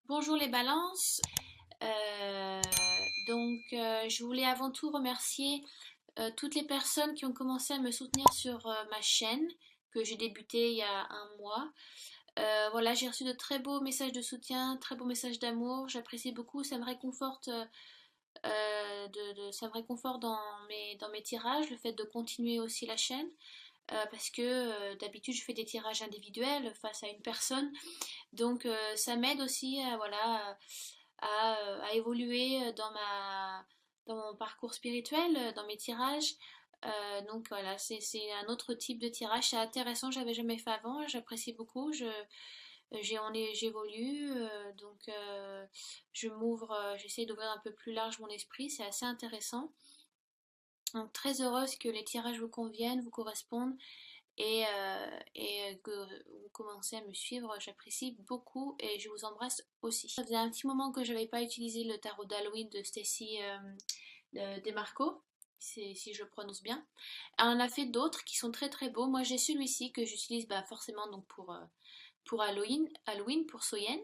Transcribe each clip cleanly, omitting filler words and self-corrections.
Bonjour les balances. Je voulais avant tout remercier toutes les personnes qui ont commencé à me soutenir sur ma chaîne que j'ai débutée il y a un mois. Voilà, j'ai reçu de très beaux messages de soutien, très beaux messages d'amour. J'apprécie beaucoup, ça me réconforte, ça me réconforte dans mes tirages, le fait de continuer aussi la chaîne. Parce que d'habitude je fais des tirages individuels face à une personne, donc ça m'aide aussi à évoluer dans mon parcours spirituel, dans mes tirages. Donc voilà, c'est un autre type de tirage, c'est intéressant, j'avais jamais fait avant, j'apprécie beaucoup, j'évolue, je m'ouvre, j'essaie d'ouvrir un peu plus large mon esprit, c'est assez intéressant. Donc très heureuse que les tirages vous conviennent, vous correspondent et que vous commencez à me suivre, j'apprécie beaucoup et je vous embrasse aussi. Ça faisait un petit moment que je n'avais pas utilisé le tarot d'Halloween de Stacy Demarco, si je le prononce bien. Elle en a fait d'autres qui sont très très beaux. Moi j'ai celui-ci que j'utilise forcément donc pour Halloween, pour Soyen,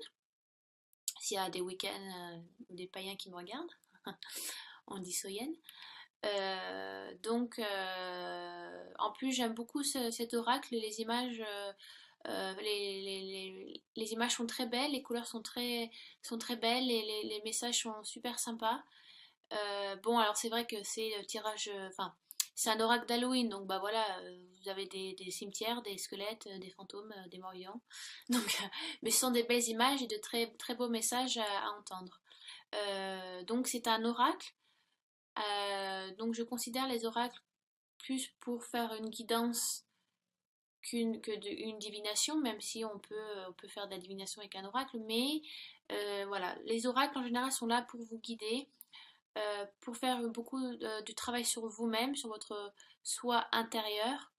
s'il y a des week-ends ou des païens qui me regardent, on dit Soyen. En plus, j'aime beaucoup cet oracle. Les images sont très belles, les couleurs sont très belles et les messages sont super sympas. Bon, alors c'est vrai que c'est le tirage, enfin, c'est un oracle d'Halloween, donc bah voilà, vous avez des cimetières, des squelettes, des fantômes, des morts vivants. Mais ce sont des belles images et de très très beaux messages à entendre. Donc c'est un oracle. Donc je considère les oracles plus pour faire une guidance une divination, même si on peut faire de la divination avec un oracle, mais voilà, les oracles en général sont là pour vous guider, pour faire beaucoup du travail sur vous-même, sur votre soi intérieur,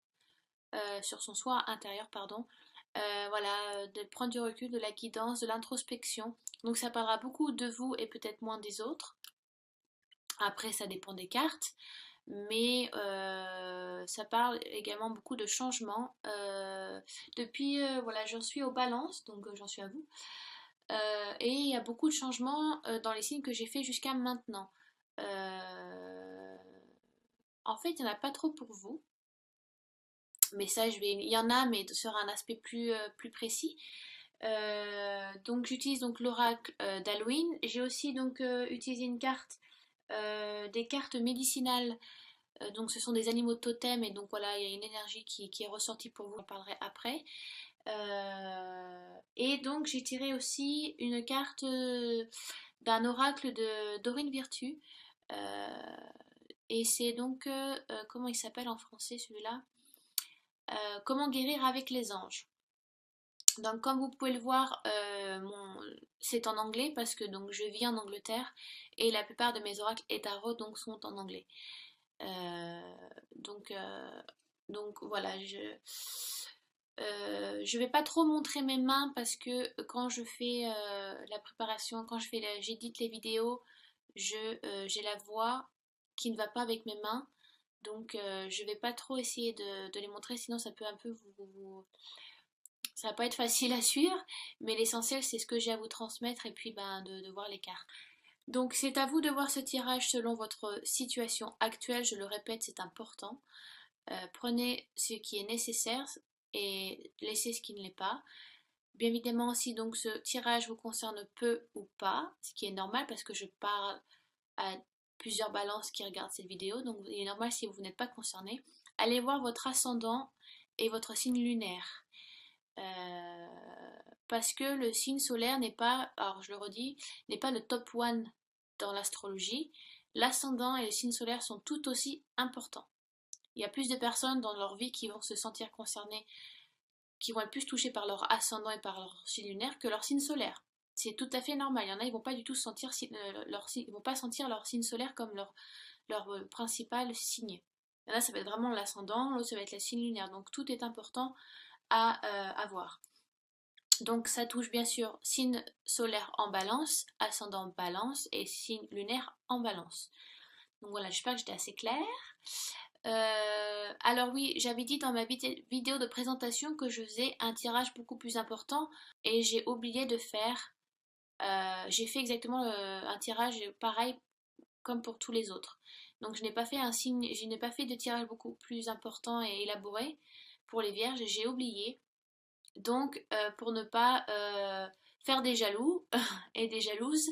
sur son soi intérieur, pardon. Voilà, de prendre du recul, de la guidance, de l'introspection. Donc ça parlera beaucoup de vous et peut-être moins des autres. Après, ça dépend des cartes, mais ça parle également beaucoup de changements. Voilà, j'en suis aux balances, donc j'en suis à vous. Et il y a beaucoup de changements dans les signes que j'ai fait jusqu'à maintenant. Euh, En fait, il n'y en a pas trop pour vous, mais ça, il y en a, mais sur un aspect plus précis. Donc j'utilise donc l'oracle d'Halloween. J'ai aussi donc utilisé une carte, des cartes médicinales. Donc ce sont des animaux totems et donc voilà, il y a une énergie qui est ressortie pour vous, j'en parlerai après. Et donc j'ai tiré aussi une carte d'un oracle de Dorine Virtue. Euh, et c'est donc, comment il s'appelle en français celui-là? Comment guérir avec les anges. Donc comme vous pouvez le voir, c'est en anglais parce que donc je vis en Angleterre et la plupart de mes oracles et tarots donc sont en anglais. Euh, donc, euh, donc voilà, je vais pas trop montrer mes mains parce que quand je fais la préparation, j'édite les vidéos, j'ai la voix qui ne va pas avec mes mains. Donc je vais pas trop essayer de les montrer, sinon ça peut un peu ça va pas être facile à suivre, mais l'essentiel c'est ce que j'ai à vous transmettre et puis de voir les cartes. Donc c'est à vous de voir ce tirage selon votre situation actuelle, je le répète, c'est important. Prenez ce qui est nécessaire et laissez ce qui ne l'est pas. Bien évidemment, si donc ce tirage vous concerne peu ou pas, ce qui est normal parce que je parle à plusieurs balances qui regardent cette vidéo, donc il est normal si vous n'êtes pas concerné. Allez voir votre ascendant et votre signe lunaire. Euh, Parce que le signe solaire n'est pas, alors je le redis, n'est pas le top one dans l'astrologie. L'ascendant et le signe solaire sont tout aussi importants. Il y a plus de personnes dans leur vie qui vont se sentir concernées, qui vont être plus touchées par leur ascendant et par leur signe lunaire que leur signe solaire. C'est tout à fait normal. Il y en a, ils vont pas du tout sentir ils vont pas sentir leur signe solaire comme leur principal signe. Il y en a, ça va être vraiment l'ascendant, l'autre, ça va être le signe lunaire. Donc tout est important à voir. Donc ça touche bien sûr signe solaire en balance, ascendant balance et signe lunaire en balance. Donc voilà, j'espère que j'étais assez claire. Alors oui, j'avais dit dans ma vidéo de présentation que je faisais un tirage beaucoup plus important et j'ai oublié de faire j'ai fait exactement un tirage pareil comme pour tous les autres. Donc je n'ai pas fait un signe, je n'ai pas fait de tirage beaucoup plus important et élaboré pour les vierges, j'ai oublié. Donc pour ne pas faire des jaloux et des jalouses,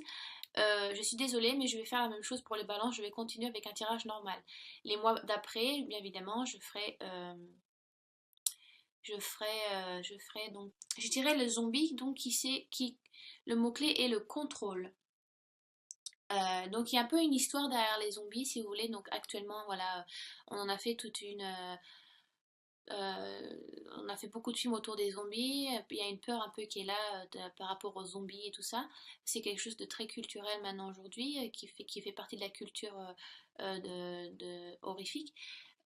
je suis désolée, mais je vais faire la même chose pour les balances. Je vais continuer avec un tirage normal. Les mois d'après, bien évidemment, je ferai donc, je dirais le zombie, donc le mot-clé est le contrôle. Donc il y a un peu une histoire derrière les zombies, si vous voulez. Donc actuellement, voilà, on en a fait toute une, on a fait beaucoup de films autour des zombies. Il y a une peur un peu qui est là par rapport aux zombies et tout ça. C'est quelque chose de très culturel maintenant aujourd'hui, qui fait partie de la culture horrifique.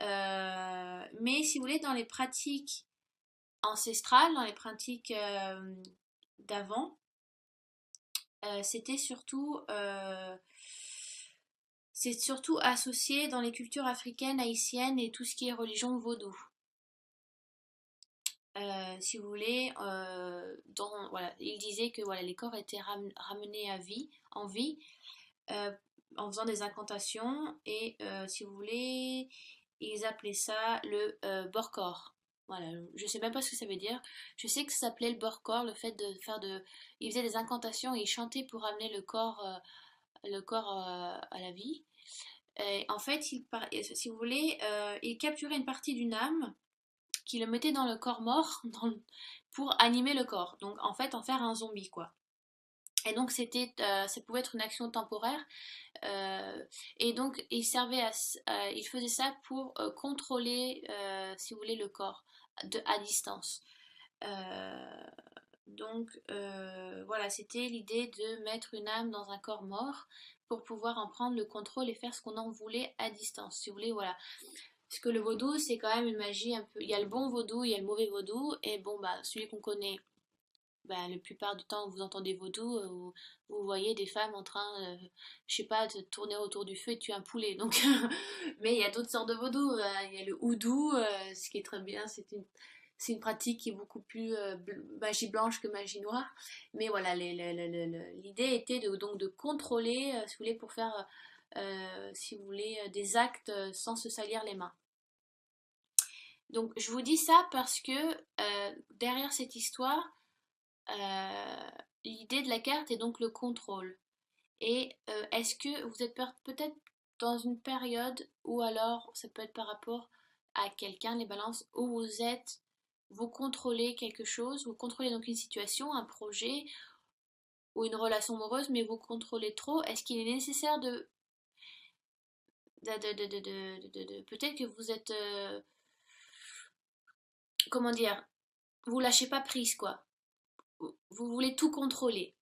Mais si vous voulez, dans les pratiques ancestrales, dans les pratiques d'avant, c'était c'est surtout associé dans les cultures africaines, haïtiennes et tout ce qui est religion vaudou. Si vous voulez, voilà, il disait que voilà, les corps étaient ramenés en vie, euh, en faisant des incantations et si vous voulez, ils appelaient ça le Borkor. Voilà, je sais même pas ce que ça veut dire. Je sais que ça s'appelait le Borkor, le fait de faire de, ils faisaient des incantations et ils chantaient pour ramener le corps à la vie. Et en fait, si vous voulez, ils capturaient une partie d'une âme qui le mettait dans le corps mort pour animer le corps. Donc en fait, en faire un zombie quoi. Et donc ça pouvait être une action temporaire. Et donc il faisait ça pour contrôler, si vous voulez, le corps à distance. Euh, voilà, c'était l'idée de mettre une âme dans un corps mort pour pouvoir en prendre le contrôle et faire ce qu'on en voulait à distance. Si vous voulez, voilà. Parce que le vaudou, c'est quand même une magie un peu. Il y a le bon vaudou, il y a le mauvais vaudou. Et bon, bah, celui qu'on connaît, bah, la plupart du temps, vous entendez vaudou, vous voyez des femmes en train, je sais pas, de tourner autour du feu et de tuer un poulet. Donc, mais il y a d'autres sortes de vaudou. Il y a le houdou, ce qui est très bien. C'est une pratique qui est beaucoup plus magie blanche que magie noire. Mais voilà, l'idée était donc de contrôler, si vous voulez, pour faire, si vous voulez, des actes sans se salir les mains. Donc je vous dis ça parce que derrière cette histoire, l'idée de la carte est donc le contrôle. Et est-ce que vous êtes peut-être dans une période ou alors ça peut être par rapport à quelqu'un, les balances, où vous contrôlez quelque chose, vous contrôlez donc une situation, un projet ou une relation amoureuse, mais vous contrôlez trop. Est-ce qu'il est nécessaire peut-être que vous êtes, comment dire, vous lâchez pas prise quoi. Vous voulez tout contrôler.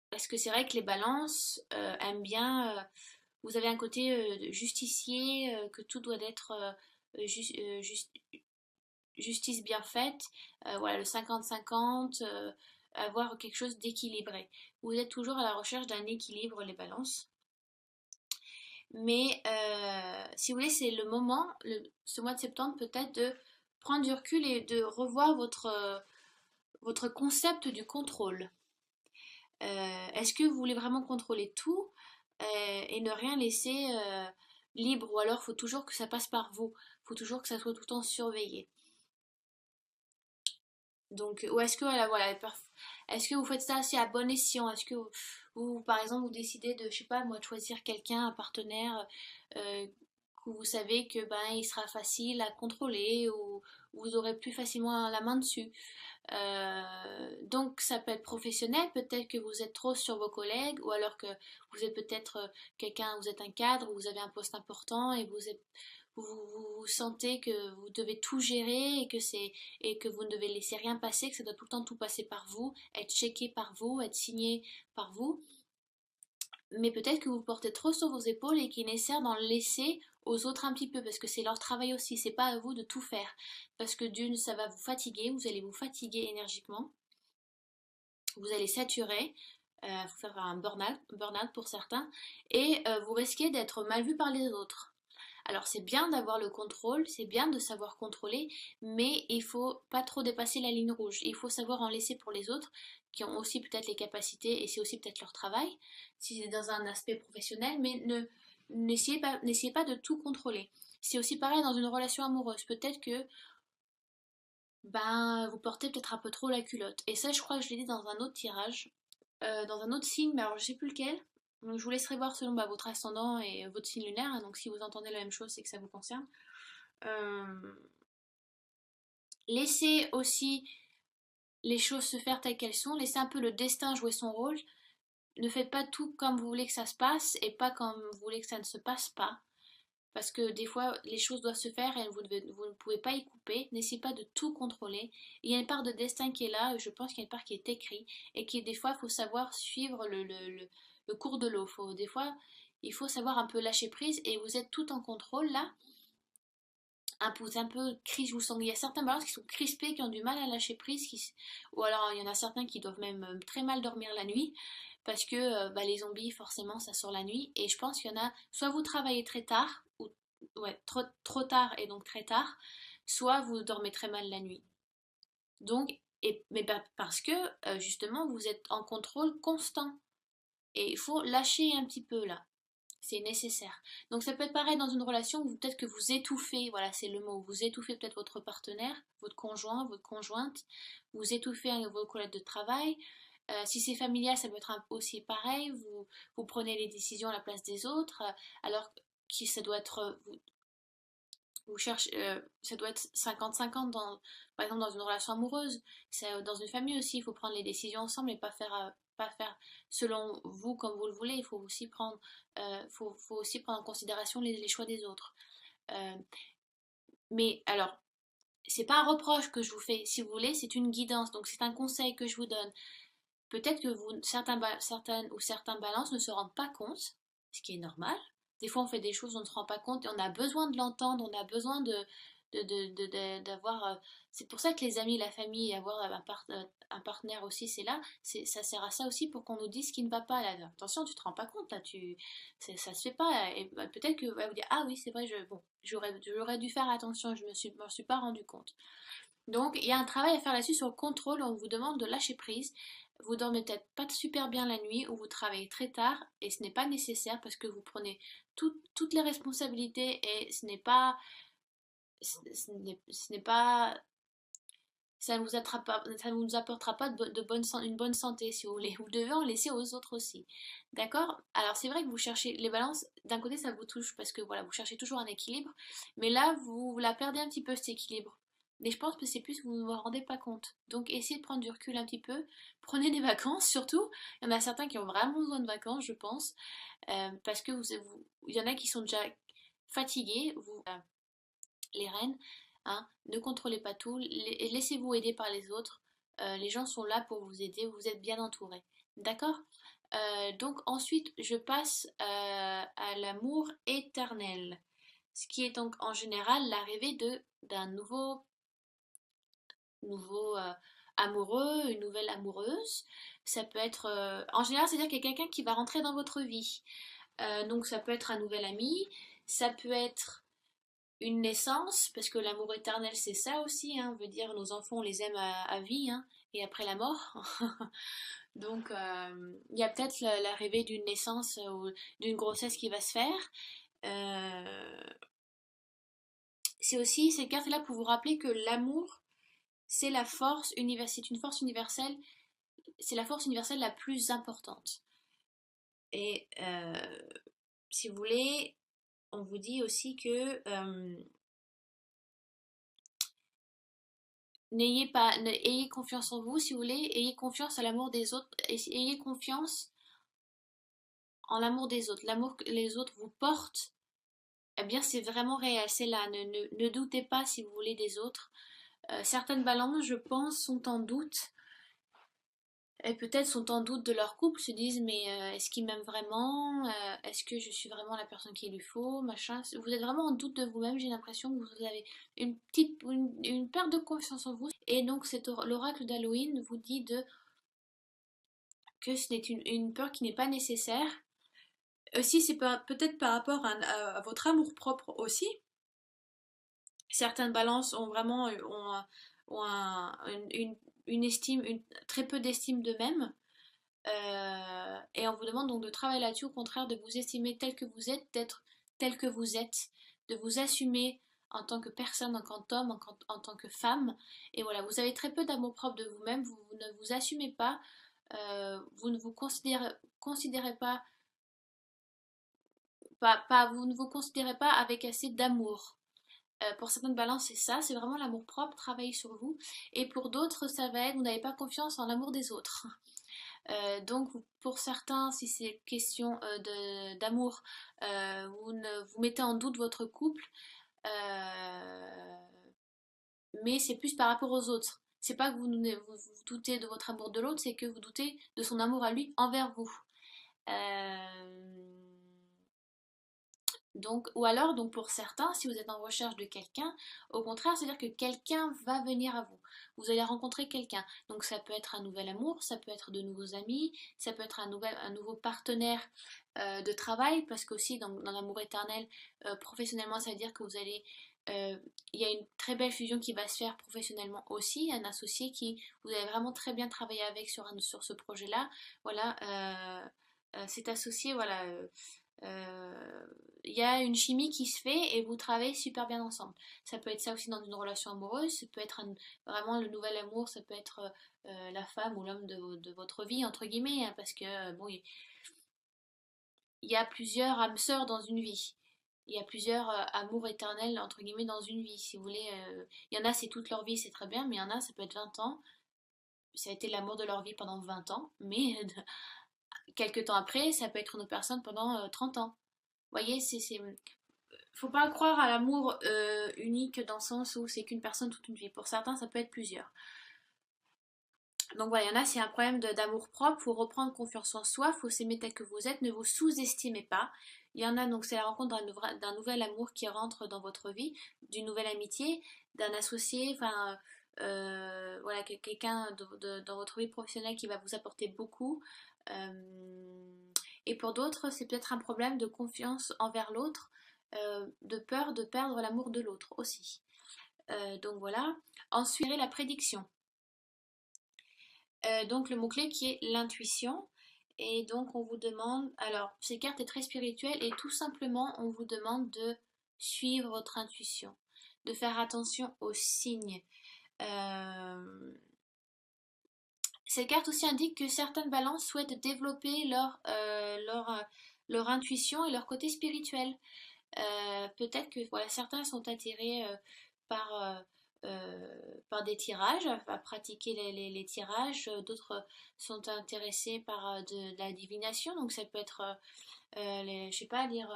Parce que c'est vrai que les balances aiment bien, vous avez un côté justicier, que tout doit être justice bien faite, voilà, le 50-50, avoir quelque chose d'équilibré. Vous êtes toujours à la recherche d'un équilibre, les balances. Mais si vous voulez, c'est le moment, ce mois de septembre, peut-être de prendre du recul et de revoir votre concept du contrôle. Est-ce que vous voulez vraiment contrôler tout et ne rien laisser libre, ou alors il faut toujours que ça passe par vous, il faut toujours que ça soit tout le temps surveillé. Donc, ou est-ce que voilà, est-ce que vous faites ça aussi à bon escient? Est-ce que par exemple, vous décidez de, je sais pas moi, de choisir quelqu'un, un partenaire que vous savez que ben il sera facile à contrôler, ou vous aurez plus facilement la main dessus. Donc ça peut être professionnel, peut-être que vous êtes trop sur vos collègues, ou alors que vous êtes peut-être vous êtes un cadre, vous avez un poste important et vous sentez que vous devez tout gérer et que vous ne devez laisser rien passer, que ça doit tout le temps tout passer par vous, être checké par vous, être signé par vous. Mais peut-être que vous portez trop sur vos épaules et qu'il est nécessaire d'en laisser aux autres un petit peu, parce que c'est leur travail aussi, c'est pas à vous de tout faire. Parce que d'une, ça va vous fatiguer, vous allez vous fatiguer énergiquement, vous allez saturer, vous faire un burn-out pour certains, et vous risquez d'être mal vu par les autres. Alors c'est bien d'avoir le contrôle, c'est bien de savoir contrôler, mais il faut pas trop dépasser la ligne rouge. Il faut savoir en laisser pour les autres qui ont aussi peut-être les capacités et c'est aussi peut-être leur travail, si c'est dans un aspect professionnel, mais n'essayez pas de tout contrôler. C'est aussi pareil dans une relation amoureuse. Peut-être que ben, vous portez peut-être un peu trop la culotte. Et ça, je crois que je l'ai dit dans un autre tirage, dans un autre signe, mais alors je sais plus lequel. Donc, je vous laisserai voir selon bah, votre ascendant et votre signe lunaire, hein. Donc si vous entendez la même chose, c'est que ça vous concerne. Euh, Laissez aussi les choses se faire telles qu'elles sont. Laissez un peu le destin jouer son rôle. Ne faites pas tout comme vous voulez que ça se passe et pas comme vous voulez que ça ne se passe pas. Parce que des fois, les choses doivent se faire et vous ne pouvez pas y couper. N'essayez pas de tout contrôler. Il y a une part de destin qui est là, je pense qu'il y a une part qui est écrite, et qui des fois, il faut savoir suivre le cours de l'eau. Des fois, il faut savoir un peu lâcher prise, et vous êtes tout en contrôle là. Vous êtes un peu crispé, vous sentez, il y a certains balances qui sont crispés, qui ont du mal à lâcher prise, ou alors il y en a certains qui doivent même très mal dormir la nuit, parce que bah, les zombies, forcément, ça sort la nuit. Et je pense qu'il y en a, soit vous travaillez très tard, ou ouais, trop tard et donc très tard, soit vous dormez très mal la nuit. Donc, mais parce que justement, vous êtes en contrôle constant. Et il faut lâcher un petit peu là. C'est nécessaire. Donc ça peut être pareil dans une relation où peut-être que vous étouffez, voilà c'est le mot, vous étouffez peut-être votre partenaire, votre conjoint, votre conjointe, vous étouffez vos collègues de travail. Si c'est familial, ça peut être aussi pareil, vous prenez les décisions à la place des autres, alors que ça doit être, vous cherchez, ça doit être 50-50 par exemple dans une relation amoureuse. Dans une famille aussi, il faut prendre les décisions ensemble et pas faire selon vous comme vous le voulez. Il faut aussi prendre en considération les choix des autres. Euh, mais alors, c'est pas un reproche que je vous fais, si vous voulez, c'est une guidance. Donc c'est un conseil que je vous donne. Peut-être que certaines ou certains balances ne se rendent pas compte, ce qui est normal. Des fois, on fait des choses, on ne se rend pas compte et on a besoin de l'entendre, on a besoin d'avoir. C'est pour ça que les amis, la famille, avoir un partenaire aussi, c'est là. Ça sert à ça aussi pour qu'on nous dise ce qui ne va pas. Là. Attention, tu te rends pas compte, là, ça se fait pas. Et bah, peut-être que vous dire, ah oui, c'est vrai, bon, j'aurais dû faire attention, m'en suis pas rendu compte. Donc, il y a un travail à faire là-dessus sur le contrôle. On vous demande de lâcher prise. Vous dormez peut-être pas super bien la nuit ou vous travaillez très tard et ce n'est pas nécessaire parce que vous prenez toutes les responsabilités et ce n'est pas, ça ne vous apportera pas une bonne santé si vous voulez. Vous devez en laisser aux autres aussi. D'accord? Alors c'est vrai que vous cherchez les balances, d'un côté ça vous touche parce que voilà, vous cherchez toujours un équilibre, mais là vous la perdez un petit peu cet équilibre. Mais je pense que c'est plus que vous ne vous en rendez pas compte. Donc essayez de prendre du recul un petit peu. Prenez des vacances surtout. Il y en a certains qui ont vraiment besoin de vacances, je pense. Parce que il y en a qui sont déjà fatigués. Les reines, hein, ne contrôlez pas tout. Laissez-vous aider par les autres. Les gens sont là pour vous aider. Vous êtes bien entourés. D'accord? Donc ensuite, je passe à l'amour éternel. Ce qui est donc en général l'arrivée d'un nouveau amoureux, une nouvelle amoureuse. Ça peut être, en général, c'est-à-dire qu'il y a quelqu'un qui va rentrer dans votre vie. Donc ça peut être un nouvel ami, ça peut être une naissance, parce que l'amour éternel c'est ça aussi, hein, veut dire nos enfants on les aime à vie, hein, et après la mort. Donc il y a peut-être l'arrivée d'une naissance ou d'une grossesse qui va se faire. Euh, c'est aussi ces cartes là pour vous rappeler que l'amour c'est la force universelle, c'est une force universelle, c'est la force universelle la plus importante. Et si vous voulez, on vous dit aussi que ayez confiance en vous si vous voulez, ayez confiance à l'amour des autres, ayez confiance en l'amour des autres, l'amour que les autres vous portent, eh bien c'est vraiment réel, c'est là, ne doutez pas si vous voulez des autres. Certaines balances, je pense, sont en doute et peut-être sont en doute de leur couple, se disent mais est-ce qu'il m'aime vraiment, est-ce que je suis vraiment la personne qu'il lui faut, machin. Vous êtes vraiment en doute de vous-même, j'ai l'impression que vous avez une perte de confiance en vous. Et donc l'oracle d'Halloween vous dit que ce n'est une peur qui n'est pas nécessaire, Aussi, c'est peut-être par rapport à votre amour-propre aussi. Certaines balances ont vraiment ont une estime, très peu d'estime d'eux-mêmes. Et on vous demande donc de travailler là-dessus, au contraire, de vous estimer tel que vous êtes, d'être tel que vous êtes, de vous assumer en tant que personne, en tant qu'homme, en tant que femme. Et voilà, vous avez très peu d'amour propre de vous-même, vous ne vous assumez pas, vous ne vous considérez vous ne vous considérez pas avec assez d'amour. Pour certaines balances, c'est ça, c'est vraiment l'amour propre, travailler sur vous. Et pour d'autres, ça va être, vous n'avez pas confiance en l'amour des autres. Donc pour certains, si c'est question d'amour, vous, vous mettez en doute votre couple, euh, mais c'est plus par rapport aux autres. C'est pas que vous doutez de votre amour de l'autre, c'est que vous doutez de son amour à lui envers vous. Euh, donc, ou alors, donc pour certains, si vous êtes en recherche de quelqu'un, au contraire, c'est-à-dire que quelqu'un va venir à vous. Vous allez rencontrer quelqu'un. Donc ça peut être un nouvel amour, ça peut être de nouveaux amis, ça peut être un nouveau partenaire de travail, parce qu'aussi dans l'amour éternel, professionnellement, ça veut dire que euh, il y a une très belle fusion qui va se faire professionnellement aussi, un associé qui vous allez vraiment très bien travailler avec sur ce projet-là. Voilà, cet associé, voilà. Euh, il y a une chimie qui se fait et vous travaillez super bien ensemble. Ça peut être ça aussi dans une relation amoureuse, ça peut être vraiment le nouvel amour, ça peut être la femme ou l'homme de votre vie, entre guillemets, hein, parce que bon, il y a plusieurs âmes sœurs dans une vie. Il y a plusieurs amours éternels, entre guillemets, dans une vie, si vous voulez. Il y en a, c'est toute leur vie, c'est très bien, mais il y en a, ça peut être 20 ans. Ça a été l'amour de leur vie pendant 20 ans, mais quelques temps après, ça peut être une autre personne pendant 30 ans. Vous voyez, faut pas croire à l'amour unique dans le sens où c'est qu'une personne toute une vie. Pour certains, ça peut être plusieurs. Donc voilà, il y en a, c'est un problème d'amour propre, faut reprendre confiance en soi, faut s'aimer tel que vous êtes, ne vous sous-estimez pas. Il y en a, donc c'est la rencontre d'un nouvel amour qui rentre dans votre vie, d'une nouvelle amitié, d'un associé, enfin voilà, quelqu'un dans votre vie professionnelle qui va vous apporter beaucoup. Et pour d'autres, c'est peut-être un problème de confiance envers l'autre, de peur de perdre l'amour de l'autre aussi. Donc voilà. Ensuite, la prédiction. Donc le mot-clé qui est l'intuition. Et donc on vous demande, alors cette carte est très spirituelle et tout simplement on vous demande de suivre votre intuition, de faire attention aux signes. Euh, Cette carte aussi indique que certaines balances souhaitent développer leur intuition et leur côté spirituel. Peut-être que voilà, certains sont attirés par, par des tirages, à pratiquer les tirages, d'autres sont intéressés par de la divination, donc ça peut être, je sais pas, lire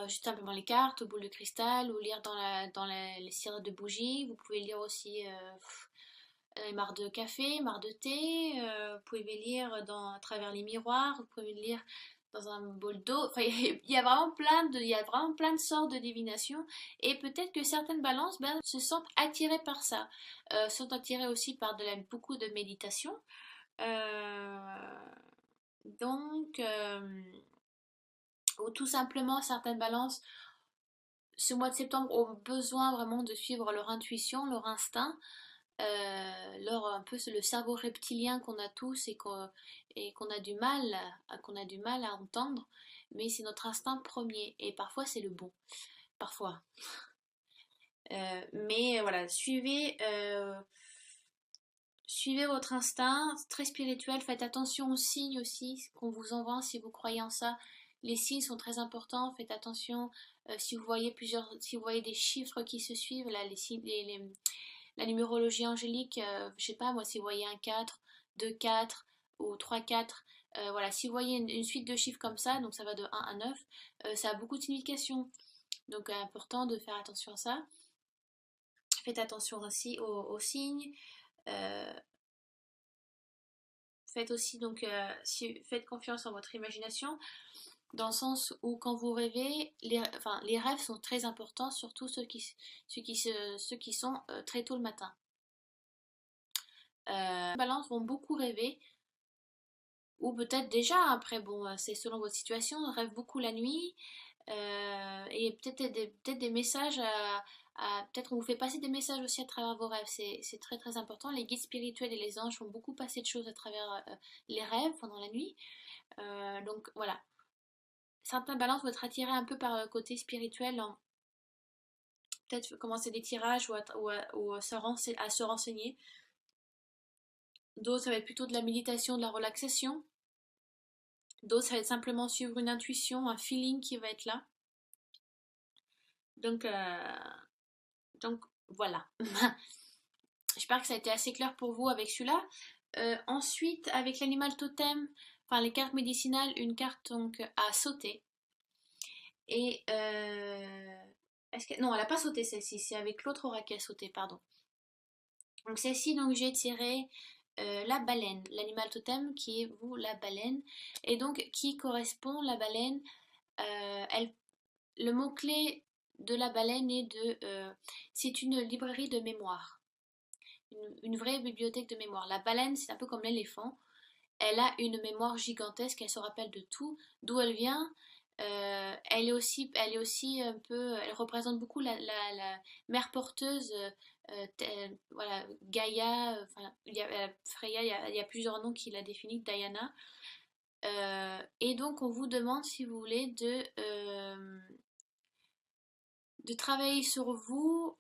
juste simplement les cartes, boules de cristal, ou lire les cires de bougies. Vous pouvez lire aussi les marcs de café, marcs de thé. Vous pouvez lire à travers les miroirs. Vous pouvez lire dans un bol d'eau. Enfin, il y a vraiment il y a vraiment plein de sortes de divination. Et peut-être que certaines balances se sentent attirées par ça. Sont attirées aussi par beaucoup de méditation. Euh, donc, ou tout simplement certaines balances ce mois de septembre ont besoin vraiment de suivre leur intuition, leur instinct, un peu le cerveau reptilien qu'on a tous et qu'on a du mal à entendre, mais c'est notre instinct premier et parfois c'est le bon, parfois. Mais voilà, suivez votre instinct, très spirituel, faites attention aux signes aussi qu'on vous envoie si vous croyez en ça. Les signes sont très importants, faites attention si vous voyez des chiffres qui se suivent, là, la numérologie angélique, je sais pas moi, si vous voyez un 4, 2 4 ou 3 4, voilà, si vous voyez une suite de chiffres comme ça, donc ça va de 1 à 9, ça a beaucoup de signification. Donc important de faire attention à ça. Faites attention aussi aux signes. Euh, Faites aussi donc faites confiance en votre imagination dans le sens où quand vous rêvez, les rêves sont très importants, surtout ceux qui sont très tôt le matin. Les balances vont beaucoup rêver, Ou peut-être déjà, après, bon, c'est selon votre situation, on rêve beaucoup la nuit, et peut-être des messages peut-être on vous fait passer des messages aussi à travers vos rêves, c'est très très important. Les guides spirituels et les anges font beaucoup passer de choses à travers les rêves pendant la nuit. Donc voilà, certains balances vont être attirés un peu par le côté spirituel, peut-être commencer des tirages ou à se renseigner. D'autres, ça va être plutôt de la méditation, de la relaxation. D'autres, ça va être simplement suivre une intuition, un feeling qui va être là. Donc, donc voilà. J'espère que ça a été assez clair pour vous avec celui-là. Ensuite, avec l'animal totem, enfin les cartes médicinales, une carte donc à sauter. Et non, elle n'a pas sauté celle-ci, c'est avec l'autre aura qu'elle a sauté, pardon. Donc celle-ci, donc j'ai tiré la baleine, l'animal totem qui est vous la baleine, et donc qui correspond la baleine. Elle, le mot clé de la baleine est c'est une librairie de mémoire, une vraie bibliothèque de mémoire. La baleine, c'est un peu comme l'éléphant. Elle a une mémoire gigantesque, elle se rappelle de tout, d'où elle vient. Elle est aussi un peu, elle représente beaucoup la mère porteuse, voilà, Gaïa, enfin, Freya, il y a plusieurs noms qui la définissent, Diana. Et donc on vous demande, si vous voulez, de travailler sur vous.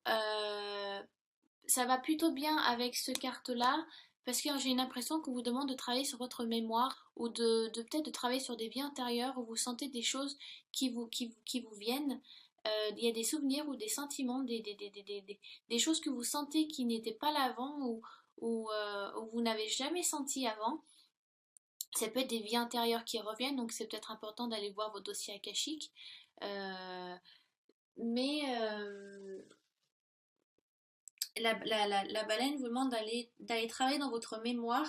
Ça va plutôt bien avec ce carte-là, parce que j'ai une impression qu'on vous demande de travailler sur votre mémoire ou peut-être de travailler sur des vies antérieures où vous sentez des choses qui vous viennent. Il y a des souvenirs ou des sentiments, des choses que vous sentez qui n'étaient pas là avant ou vous n'avez jamais senti avant. Ça peut être des vies antérieures qui reviennent, donc c'est peut-être important d'aller voir vos dossiers akashiques. Euh, mais la baleine vous demande d'aller travailler dans votre mémoire.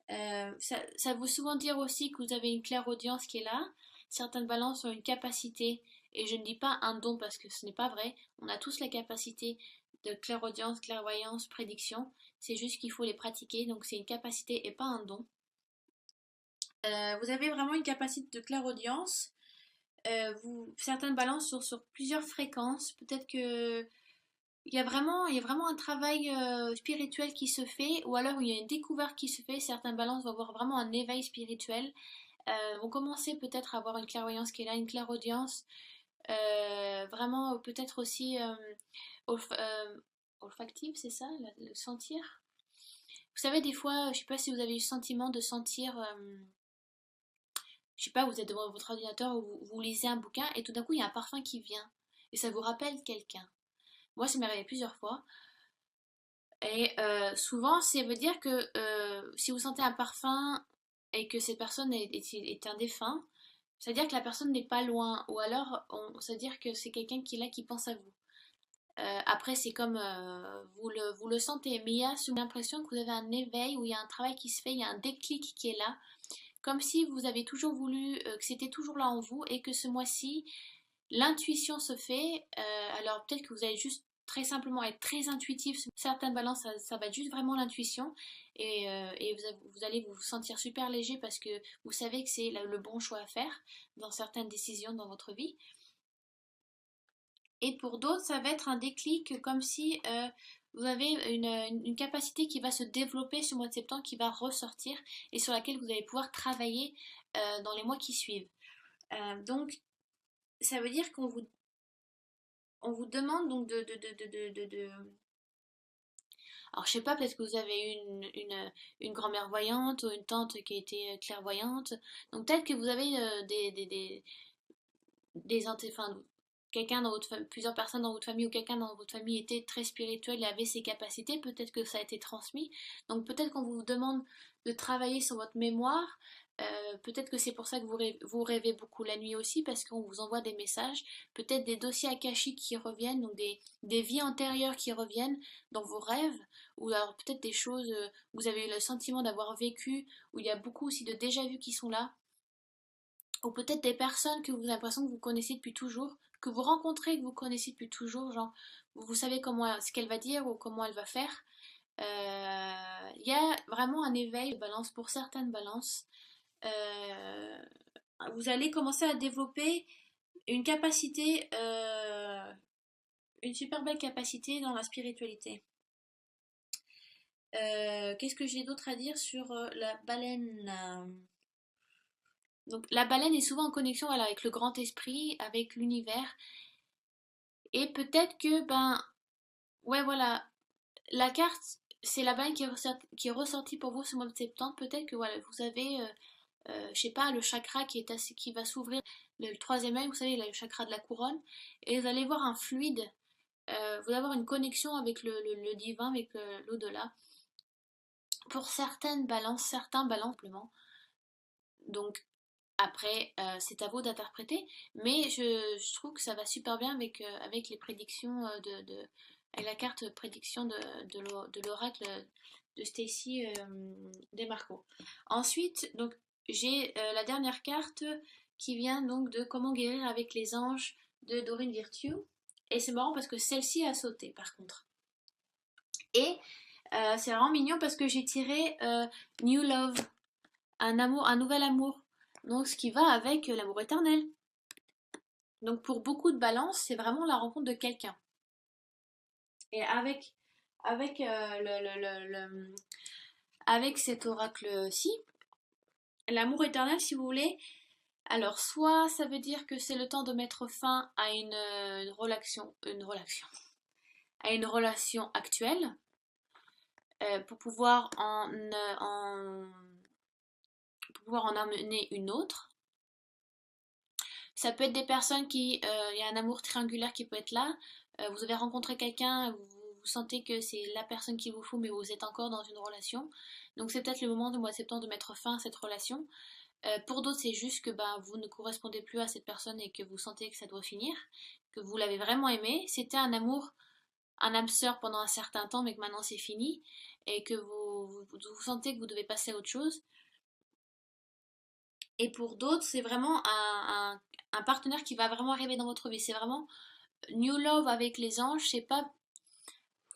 Ça veut souvent dire aussi que vous avez une clairaudience qui est là. Certaines balances ont une capacité, et je ne dis pas un don parce que ce n'est pas vrai. On a tous la capacité de clairaudience, clairvoyance, prédiction. C'est juste qu'il faut les pratiquer, donc c'est une capacité et pas un don. Vous avez vraiment une capacité de clairaudience. Certaines balances sont sur plusieurs fréquences. Peut-être que il y a vraiment un travail spirituel qui se fait, ou alors il y a une découverte qui se fait. Certaines balances vont avoir vraiment un éveil spirituel, vont commencer peut-être à avoir une clairvoyance qui est là, une clairaudience, vraiment peut-être aussi olfactive, c'est ça, le sentir. Vous savez, des fois, je sais pas si vous avez eu le sentiment de sentir, je sais pas, vous êtes devant votre ordinateur ou vous lisez un bouquin et tout d'un coup il y a un parfum qui vient et ça vous rappelle quelqu'un. Moi, ça m'est arrivé plusieurs fois. Et souvent, ça veut dire que si vous sentez un parfum et que cette personne est un défunt, ça veut dire que la personne n'est pas loin. Ou alors, ça veut dire que c'est quelqu'un qui est là, qui pense à vous. Après, c'est comme vous le sentez, mais il y a souvent l'impression que vous avez un éveil, où il y a un travail qui se fait, il y a un déclic qui est là. Comme si vous avez toujours voulu, que c'était toujours là en vous, et que ce mois-ci, l'intuition se fait. Alors peut-être que vous allez juste très simplement être très intuitif. Certaines balances, ça va être juste vraiment l'intuition. Et vous allez vous sentir super léger parce que vous savez que c'est le bon choix à faire dans certaines décisions dans votre vie. Et pour d'autres, ça va être un déclic comme si vous avez une capacité qui va se développer ce mois de septembre, qui va ressortir et sur laquelle vous allez pouvoir travailler dans les mois qui suivent. Donc, ça veut dire on vous demande donc alors je sais pas, peut-être que vous avez une grand-mère voyante ou une tante qui a été clairvoyante. Donc peut-être que vous avez enfin, quelqu'un dans votre plusieurs personnes dans votre famille ou quelqu'un dans votre famille était très spirituel et avait ses capacités, peut-être que ça a été transmis. Donc peut-être qu'on vous demande de travailler sur votre mémoire. Peut-être que c'est pour ça que vous rêvez beaucoup la nuit aussi, parce qu'on vous envoie des messages, peut-être des dossiers akashiques qui reviennent, donc des vies antérieures qui reviennent dans vos rêves, ou alors peut-être des choses où vous avez eu le sentiment d'avoir vécu, où il y a beaucoup aussi de déjà-vu qui sont là, ou peut-être des personnes que vous avez l'impression que vous connaissez depuis toujours, que vous rencontrez, que vous connaissez depuis toujours, genre vous savez ce qu'elle va dire ou comment elle va faire. Il y a vraiment un éveil de balance pour certaines balances. euh, vous allez commencer à développer une capacité, une super belle capacité dans la spiritualité. Qu'est-ce que j'ai d'autre à dire sur la baleine? Donc la baleine est souvent en connexion voilà, avec le grand esprit, avec l'univers. Et peut-être que, ben, ouais voilà, la carte, c'est la baleine qui est ressortie pour vous ce mois de septembre. Peut-être que voilà, vous avez, je sais pas, le chakra qui va s'ouvrir, le troisième œil, vous savez, le chakra de la couronne. Et vous allez voir un fluide, vous allez avoir une connexion avec le divin, avec l'au-delà. Pour certaines balances, certains balances simplement. Donc après, c'est à vous d'interpréter, mais je trouve que ça va super bien avec les prédictions avec la carte prédiction de l'oracle de Stacy Demarco. Ensuite, donc j'ai la dernière carte qui vient donc de Comment guérir avec les anges de Doreen Virtue. Et c'est marrant parce que celle-ci a sauté par contre. Et c'est vraiment mignon parce que j'ai tiré New Love, un amour, un nouvel amour. Donc ce qui va avec l'amour éternel. Donc pour beaucoup de balance, c'est vraiment la rencontre de quelqu'un. Et avec, avec cet oracle-ci, l'amour éternel, si vous voulez, alors soit ça veut dire que c'est le temps de mettre fin à à une relation actuelle, pour pouvoir pour pouvoir en amener une autre. Ça peut être des personnes il y a un amour triangulaire qui peut être là. Vous avez rencontré quelqu'un, vous sentez que c'est la personne qu'il vous faut, mais vous êtes encore dans une relation. Donc c'est peut-être le moment du mois de septembre de mettre fin à cette relation. Pour d'autres, c'est juste que ben, vous ne correspondez plus à cette personne et que vous sentez que ça doit finir, que vous l'avez vraiment aimé. C'était un amour, un âme sœur pendant un certain temps, mais que maintenant c'est fini et que vous sentez que vous devez passer à autre chose. Et pour d'autres, c'est vraiment un partenaire qui va vraiment arriver dans votre vie. C'est vraiment New Love avec les anges. C'est pas,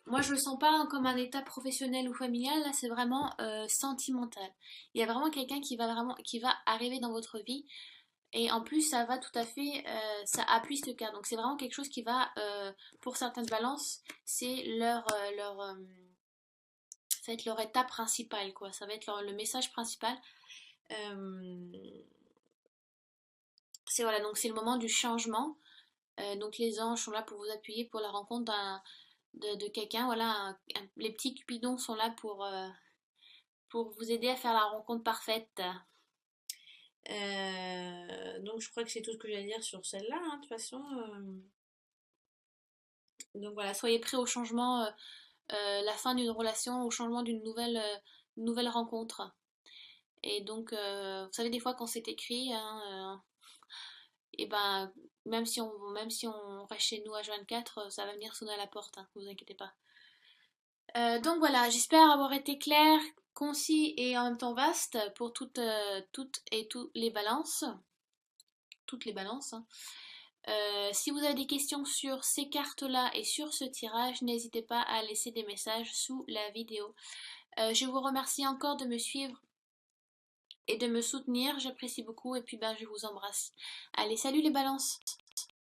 moi je le sens pas comme un état professionnel ou familial. Là, c'est vraiment sentimental. Il y a vraiment quelqu'un qui va arriver dans votre vie. Et en plus, ça va tout à fait, ça appuie ce carte. Donc c'est vraiment quelque chose qui va, pour certaines balances, c'est ça va être leur état principal, quoi. Ça va être le message principal. Euh, c'est voilà, donc c'est le moment du changement. Donc les anges sont là pour vous appuyer pour la rencontre de quelqu'un. Voilà, les petits cupidons sont là pour vous aider à faire la rencontre parfaite. Donc je crois que c'est tout ce que j'ai à dire sur celle-là, hein, de toute façon. Donc voilà, soyez prêts au changement, la fin d'une relation, au changement d'une nouvelle rencontre. Et donc, vous savez, des fois quand c'est écrit, hein, et ben, même si on reste chez nous à 24, ça va venir sonner à la porte, hein, vous inquiétez pas. Donc voilà, j'espère avoir été clair, concis et en même temps vaste pour toutes et tous les balances. Toutes les balances, hein. Si vous avez des questions sur ces cartes-là et sur ce tirage, n'hésitez pas à laisser des messages sous la vidéo. Je vous remercie encore de me suivre et de me soutenir, j'apprécie beaucoup et puis ben je vous embrasse. Allez, salut les balances!